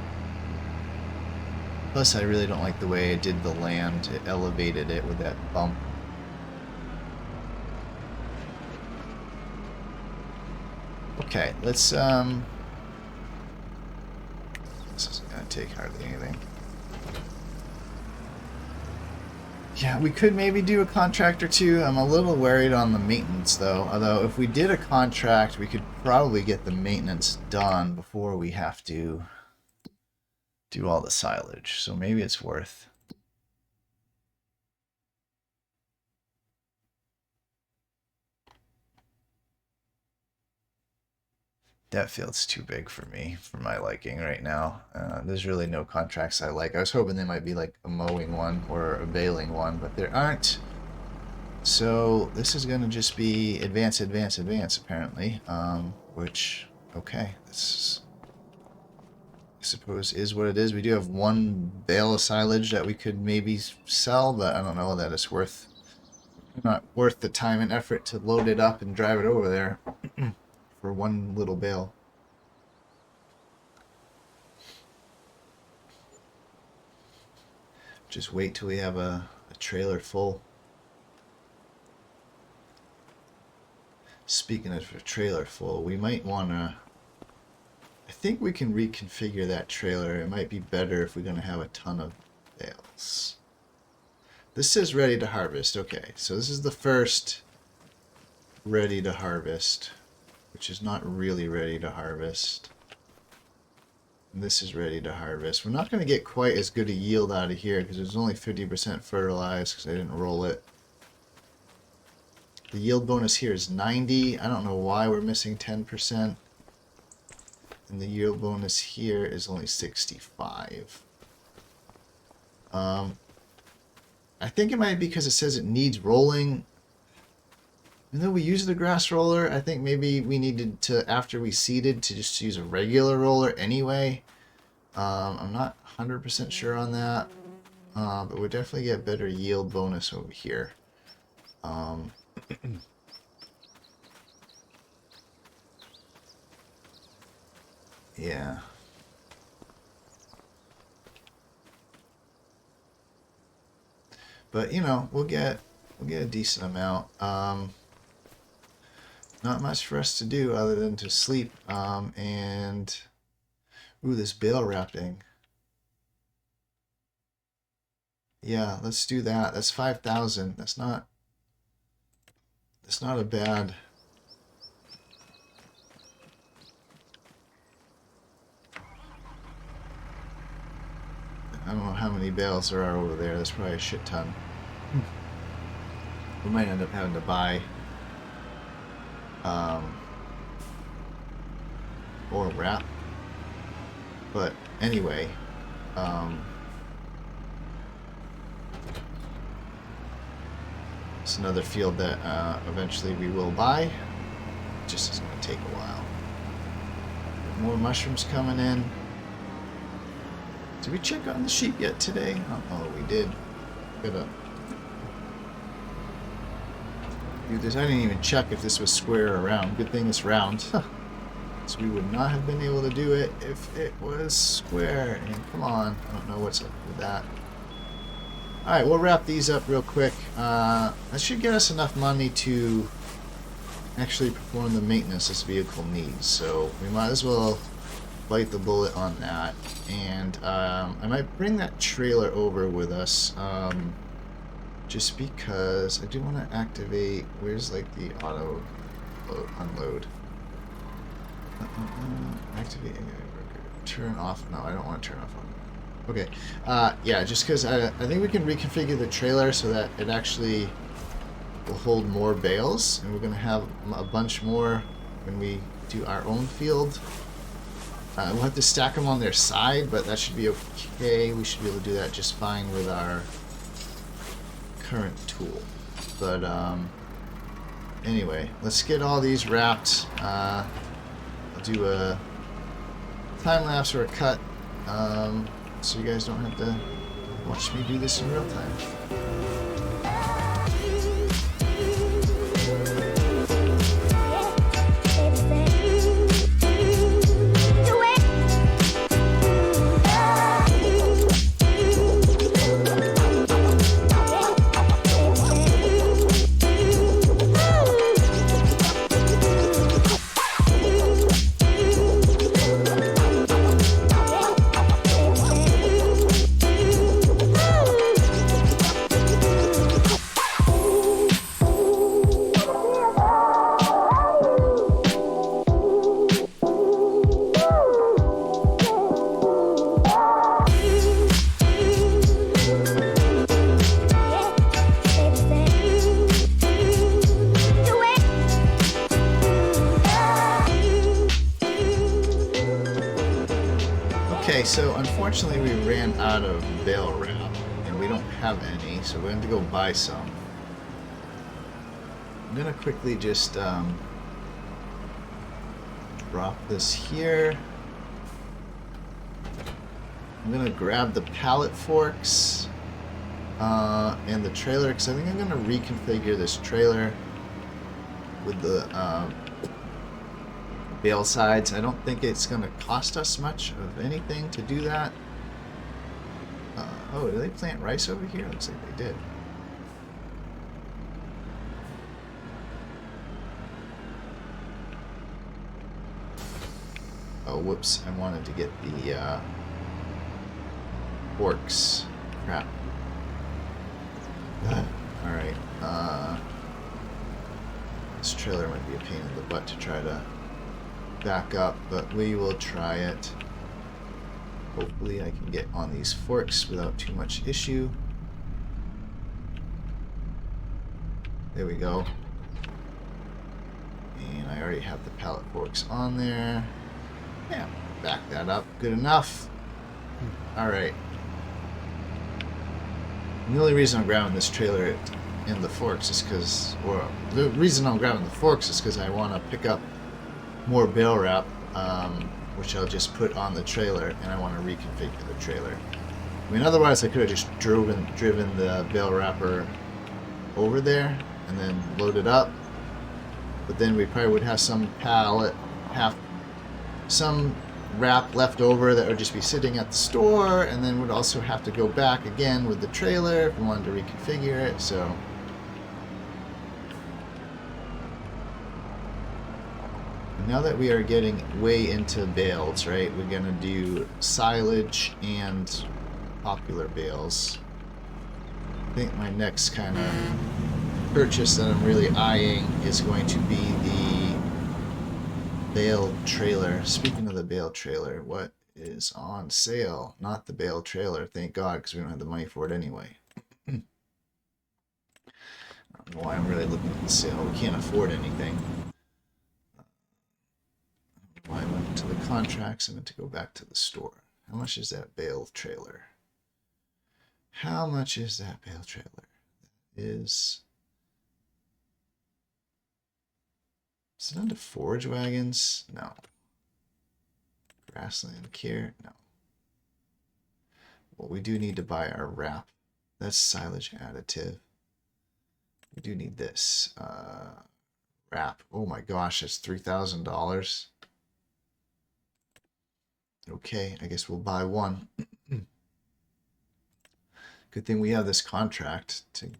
Plus, I really don't like the way I did the land. It elevated it with that bump. Okay, let's this isn't gonna take hardly anything. Yeah, we could maybe do a contract or two. I'm a little worried on the maintenance though. Although if we did a contract, we could probably get the maintenance done before we have to do all the silage. So maybe it's worth. That field's too big for me, for my liking right now. There's really no contracts I like. I was hoping there might be like a mowing one or a baling one, but there aren't. So this is going to just be advance, advance, advance, apparently. Which, okay, this I suppose is what it is. We do have one bale of silage that we could maybe sell, but I don't know that it's not worth the time and effort to load it up and drive it over there. For one little bale. Just wait till we have a trailer full. Speaking of a trailer full, we might want to... I think we can reconfigure that trailer. It might be better if we're going to have a ton of bales. This says ready to harvest. Okay, so this is the first ready to harvest, which is not really ready to harvest. And this is ready to harvest. We're not going to get quite as good a yield out of here because it's only 50% fertilized because I didn't roll it. The yield bonus here is 90. I don't know why we're missing 10%. And the yield bonus here is only 65. I think it might be because it says it needs rolling. Even though we use the grass roller, I think maybe we needed to, after we seeded, to just use a regular roller anyway. I'm not 100% sure on that, but we'll definitely get better yield bonus over here. Yeah. But you know, we'll get a decent amount. Not much for us to do other than to sleep. And ooh, this bale wrapping. Yeah, let's do that. That's 5,000. That's not a bad. I don't know how many bales there are over there. There's probably a shit ton. We might end up having to buy or wrap. But anyway, it's another field that eventually we will buy. It just is going to take a while. More mushrooms coming in. Did we check on the sheep yet today? Oh, we did. Gotta do this. I didn't even check if this was square or round. Good thing it's round. So we would not have been able to do it if it was square. And come on, I don't know what's up with that. Alright, we'll wrap these up real quick. That should get us enough money to actually perform the maintenance this vehicle needs. So we might as well bite the bullet on that. And I might bring that trailer over with us. Just because I do want to activate. Where's like the auto unload? Activate. Turn off. No, I don't want to turn off. Okay. Yeah, just because I think we can reconfigure the trailer so that it actually will hold more bales, and we're going to have a bunch more when we do our own field. We'll have to stack them on their side, but that should be okay. We should be able to do that just fine with our current tool. But anyway, let's get all these wrapped. I'll do a time lapse or a cut, so you guys don't have to watch me do this in real time. Okay, so unfortunately we ran out of bale wrap, and we don't have any, so we're going to go buy some. I'm going to quickly just drop this here. I'm going to grab the pallet forks and the trailer, because I think I'm going to reconfigure this trailer with the bale sides. I don't think it's going to cost us much of anything to do that. Oh, did they plant rice over here? Looks like they did. Oh, whoops. I wanted to get the forks. Crap. Alright. This trailer might be a pain in the butt to try to back up, but we will try it. Hopefully I can get on these forks without too much issue. There we go. And I already have the pallet forks on there. Yeah, back that up. Good enough. Alright. The only reason I'm grabbing this trailer and the forks is because, or the reason I'm grabbing the forks is because I want to pick up more bale wrap, which I'll just put on the trailer, and I want to reconfigure the trailer. I mean, otherwise I could have just driven the bale wrapper over there and then load it up, but then we probably would have some some wrap left over that would just be sitting at the store, and then would also have to go back again with the trailer if we wanted to reconfigure it. So now that we are getting way into bales, right, we're going to do silage and popular bales. I think my next kind of purchase that I'm really eyeing is going to be the bale trailer. Speaking of the bale trailer, what is on sale? Not the bale trailer, thank God, because we don't have the money for it anyway. I don't know why I'm really looking at the sale. We can't afford anything. I went to the contracts. I meant to go back to the store. How much is that bale trailer? How much is that bale trailer? That is it under forage wagons? No. Grassland care? No. Well, we do need to buy our wrap. That's silage additive. We do need this wrap. Oh my gosh, that's $3,000. Okay, I guess we'll buy one. Good thing we have this contract to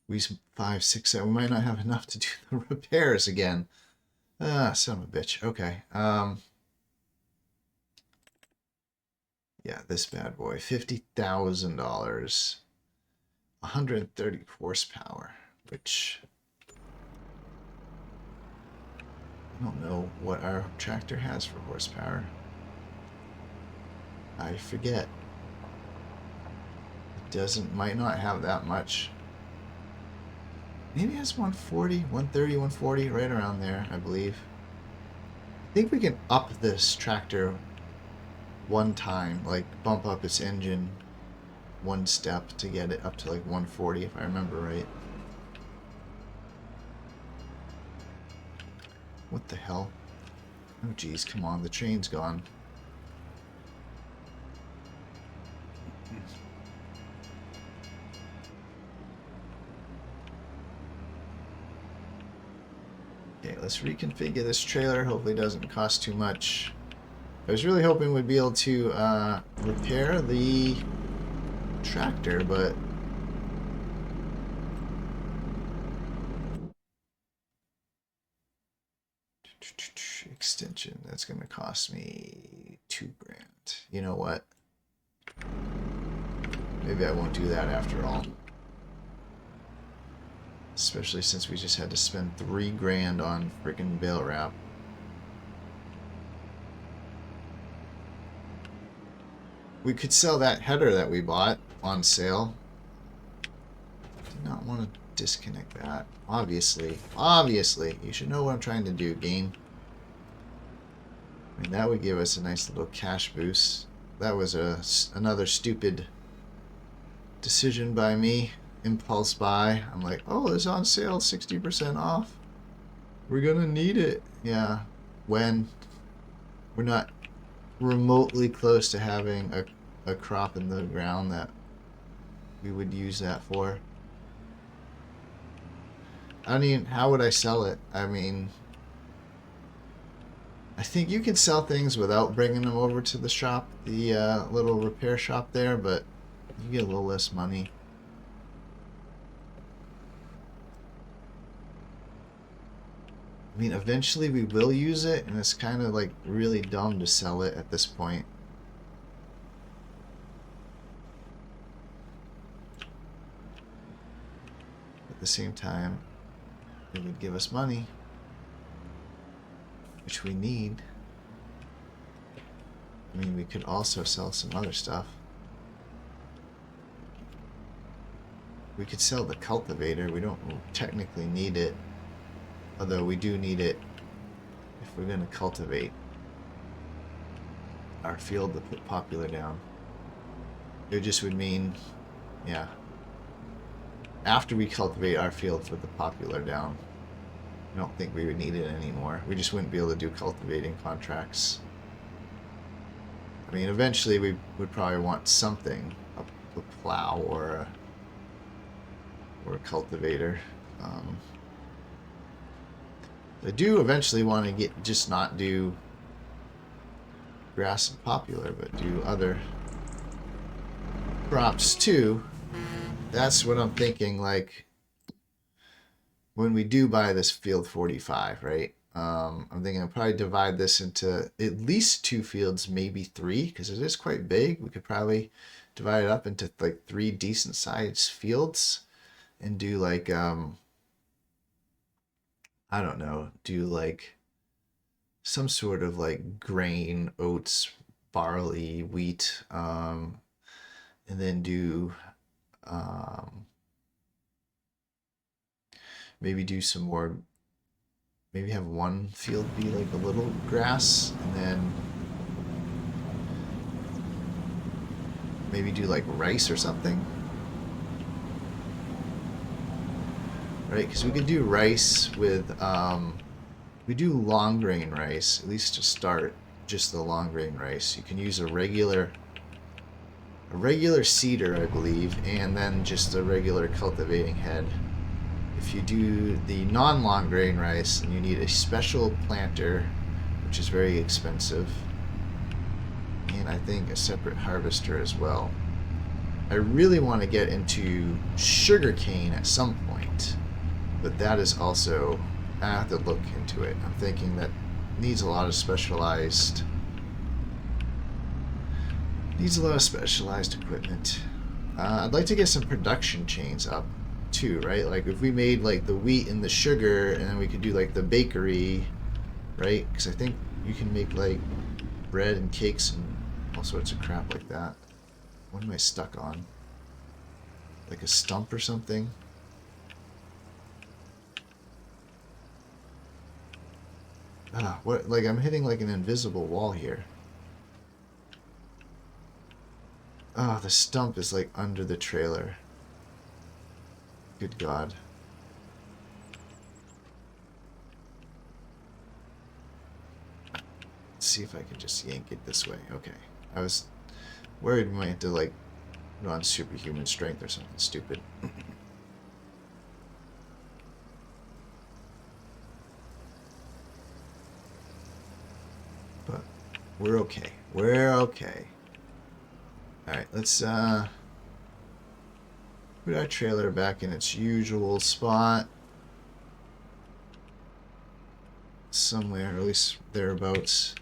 squeeze 5, 6, 7. We might not have enough to do the repairs again. Ah, son of a bitch. Okay. Yeah, this bad boy. $50,000. 130 horsepower, which I don't know what our tractor has for horsepower. I forget. might not have that much. Maybe it has 140, 130, 140, right around there, I believe. I think we can up this tractor one time, like bump up its engine one step to get it up to like 140, if I remember right. What the hell? Oh geez, come on, the train's gone. Okay, let's reconfigure this trailer. Hopefully it doesn't cost too much. I was really hoping we'd be able to repair the tractor, but extension, that's gonna cost me $2 grand. You know what? Maybe I won't do that after all. Especially since we just had to spend $3 grand on freaking bale wrap. We could sell that header that we bought on sale. Did not want to disconnect that. Obviously, you should know what I'm trying to do, game. I mean, that would give us a nice little cash boost. That was another stupid decision by me. Impulse buy. I'm like, oh, it's on sale, 60% off. We're gonna need it. Yeah. When we're not remotely close to having a crop in the ground that we would use that for. I mean, how would I sell it? I mean, I think you can sell things without bringing them over to the shop, the little repair shop there, but you get a little less money. I mean, eventually we will use it, and it's kind of like really dumb to sell it at this point. At the same time, it would give us money, which we need. I mean, we could also sell some other stuff. We could sell the cultivator. We don't technically need it. Although we do need it if we're going to cultivate our field to put popular down. It just would mean, yeah, after we cultivate our field for the popular down, I don't think we would need it anymore. We just wouldn't be able to do cultivating contracts. I mean, eventually we would probably want something, a plow or a cultivator. I do eventually want to just not do grass and popular, but do other crops too. That's what I'm thinking, like when we do buy this field 45, right? I'm thinking I'll probably divide this into at least 2 fields, maybe 3, because it is quite big. We could probably divide it up into like 3 decent sized fields and do like I don't know, do like some sort of like grain, oats, barley, wheat, and then do maybe do some more, maybe have one field be like a little grass, and then maybe do like rice or something. Right, because we could do rice with, we do long grain rice, at least to start, just the long grain rice. You can use a regular seeder, I believe, and then just a regular cultivating head. If you do the non-long grain rice, then you need a special planter, which is very expensive, and I think a separate harvester as well. I really want to get into sugarcane at some point. But that is also, I have to look into it. I'm thinking that needs a lot of specialized equipment. I'd like to get some production chains up too, right? Like if we made like the wheat and the sugar, and then we could do like the bakery, right? Because I think you can make like bread and cakes and all sorts of crap like that. What am I stuck on? Like a stump or something. Ah, what? Like I'm hitting like an invisible wall here. Ah, the stump is like under the trailer. Good God. Let's see if I can just yank it this way. Okay. I was worried we might have to like run superhuman strength or something stupid. But we're okay. We're okay. Alright, let's put our trailer back in its usual spot. Somewhere, or at least thereabouts.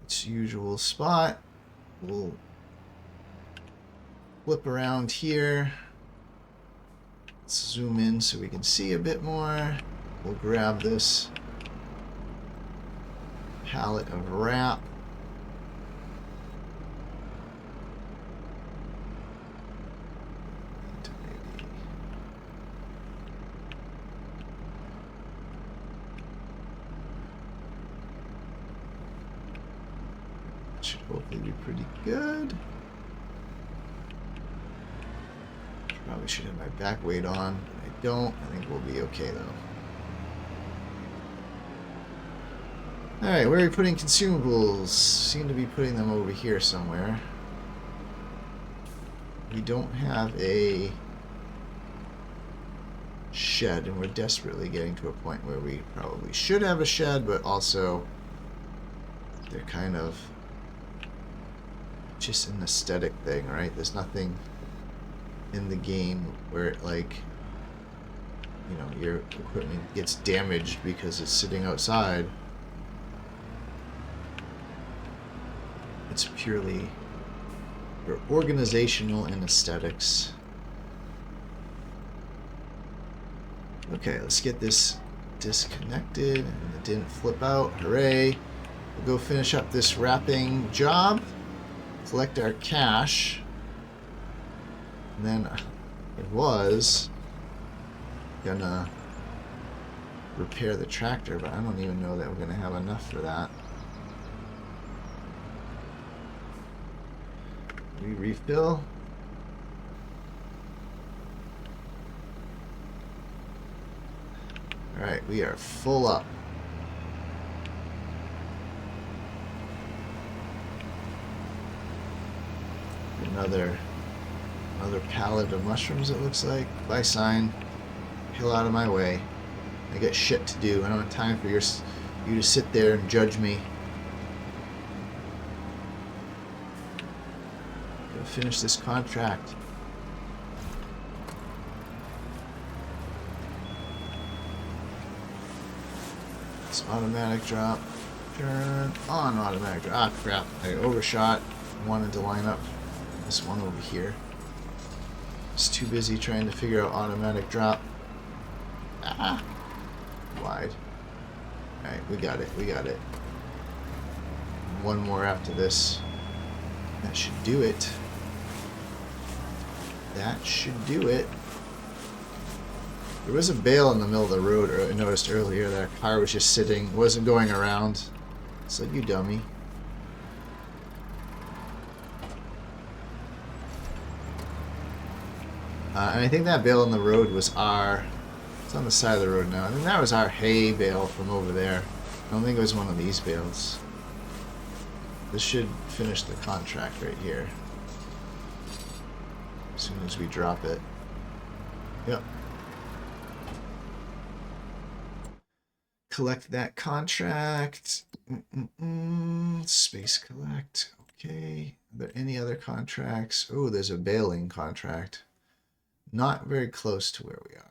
Its usual spot. We'll flip around here. Let's zoom in so we can see a bit more. We'll grab this pallet of wrap. Should hopefully be pretty good. Probably should have my back weight on. I don't. I think we'll be okay though. Alright, where are we putting consumables? Seem to be putting them over here somewhere. We don't have a shed, and we're desperately getting to a point where we probably should have a shed, but also they're kind of just an aesthetic thing, right? There's nothing in the game where it, like, you know, your equipment gets damaged because it's sitting outside. It's purely for organizational and aesthetics. Okay, let's get this disconnected. And it didn't flip out. Hooray. We'll go finish up this wrapping job. Collect our cash. And then it was gonna repair the tractor, but I don't even know that we're gonna have enough for that. We refill. Alright, we are full up. Another pallet of mushrooms, it looks like. Bye sign. Hill out of my way. I got shit to do. I don't have time for you to sit there and judge me. Gotta finish this contract. This automatic drop. Turn on automatic drop. Ah, crap. I overshot. Wanted to line up this one over here. Just too busy trying to figure out automatic drop. Ah! Wide. Alright, we got it. We got it. One more after this. That should do it. That should do it. There was a bale in the middle of the road. I noticed earlier that a car was just sitting, wasn't going around. It's like, you dummy. And I think that bale in the road was our... It's on the side of the road now. I think that was our hay bale from over there. I don't think it was one of these bales. This should finish the contract right here. As soon as we drop it. Yep. Collect that contract. Space collect. Okay. Are there any other contracts? Oh, there's a baling contract. Not very close to where we are.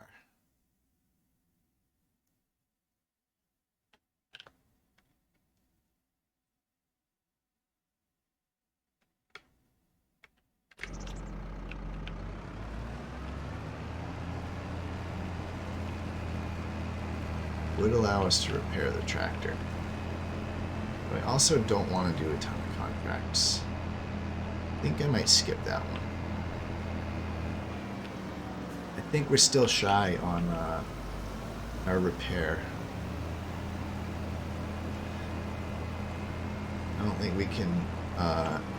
Would allow us to repair the tractor. But I also don't want to do a ton of contracts. I think I might skip that one. think we're still shy on our repair. I don't think we can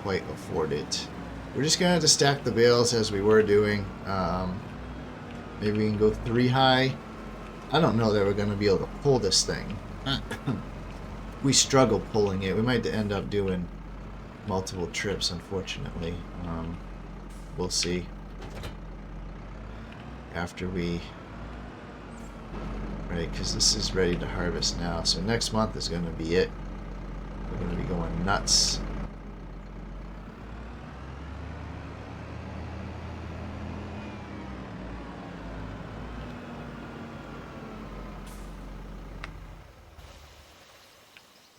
quite afford it. We're just gonna have to stack the bales as we were doing. Maybe we can go 3 high. I don't know that we're gonna be able to pull this thing. We struggle pulling it. We might end up doing multiple trips, unfortunately. We'll see. After we... Right, because this is ready to harvest now. So next month is going to be it. We're going to be going nuts.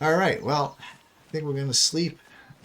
Alright, well, I think we're going to sleep